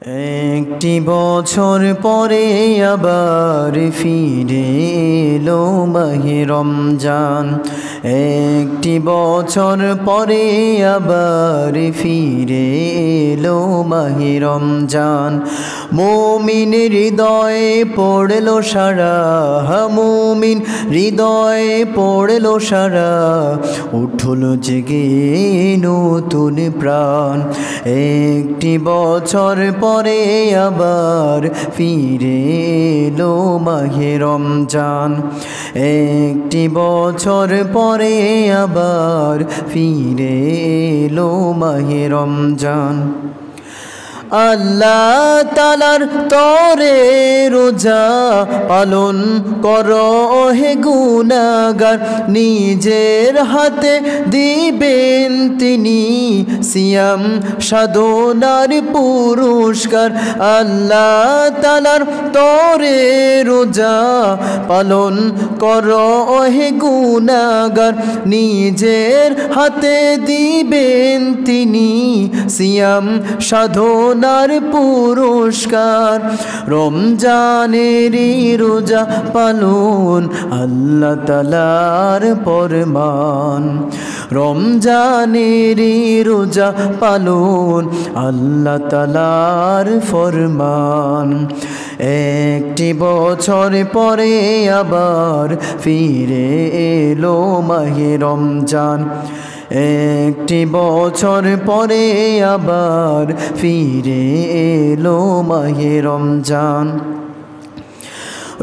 একটি বছর পরে আবার ফিরে এলো মাহে রমজান। একটি বছর পরে আবার ফিরে এলো মাহে রমজান। মুমিন হৃদয়ে পড়লো সারা, মুমিন হৃদয়ে পড়লো সারা, উঠল জেগে নতুন প্রাণ। একটি বছর পরে আবার ফিরে এলো মাহে রমজান। একটি বছর পরে আবার ফিরে এলো মাহে রমজান। আল্লাহ তাআলার তরে রোজা পালন করো হে গুনাহগার, নিজের হাতে দিবেন তিনি সিয়াম সাধনার পুরস্কার। আল্লাহ তাআলার তরে রোজা পালন করো হে গুনাহগার, নিজের হাতে দিবেন তিনি সিয়াম সাধনার পুরস্কার। রমজানেরই রোজা পালন আল্লাহ তাআলার ফরমান। রমজানেরই রোজা পালন আল্লাহ তাআলার ফরমান। একটি বছর পরে আবার ফিরে এলো মাহে রমজান। একটি বছর পরে আবার ফিরে এলো মাহে রমজান।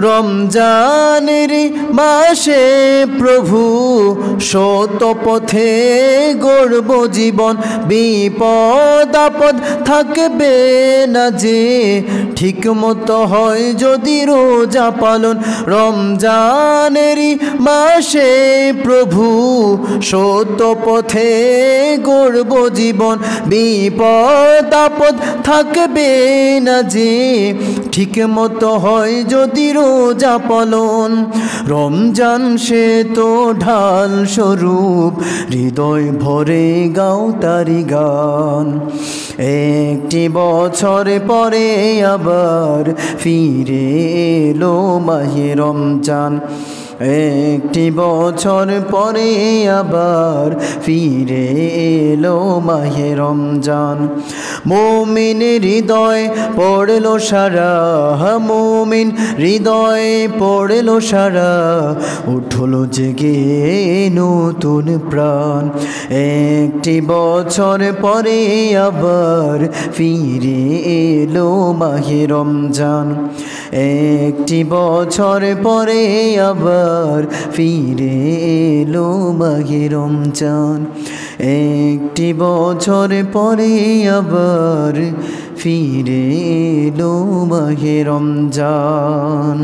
রমজানের মাসে প্রভু সত্য পথে গড়ব জীবন, বিপদ আপদ থাকবে না যে ঠিক মতো হয় যদি রোজা পালন। রমজানের মাসে প্রভু সত্য পথে গড়ব জীবন, বিপদ আপদ থাকবে না যে ঠিক মতো হয় যদি রোজা পালন। রমজান সে তো ঢাল স্বরূপ, হৃদয় ভরে গাও তারি গান। একটি বছর পরে আবার ফিরে এলো মাহে রমজান। একটি বছর পরে আবার ফিরে এলো মাহে রমজান। মুমিন হৃদয় পড়লো সারা, মুমিন হৃদয়ে পড়লো সারা, উঠলো জেগে নতুন প্রাণ। একটি বছর পরে আবার ফিরে এলো মাহে রমজান। একটি বছর পরে আবার ফিরে এলো মাহে রমজান। একটি বছর পরে আবার ফিরে এলো মাহে রমজান।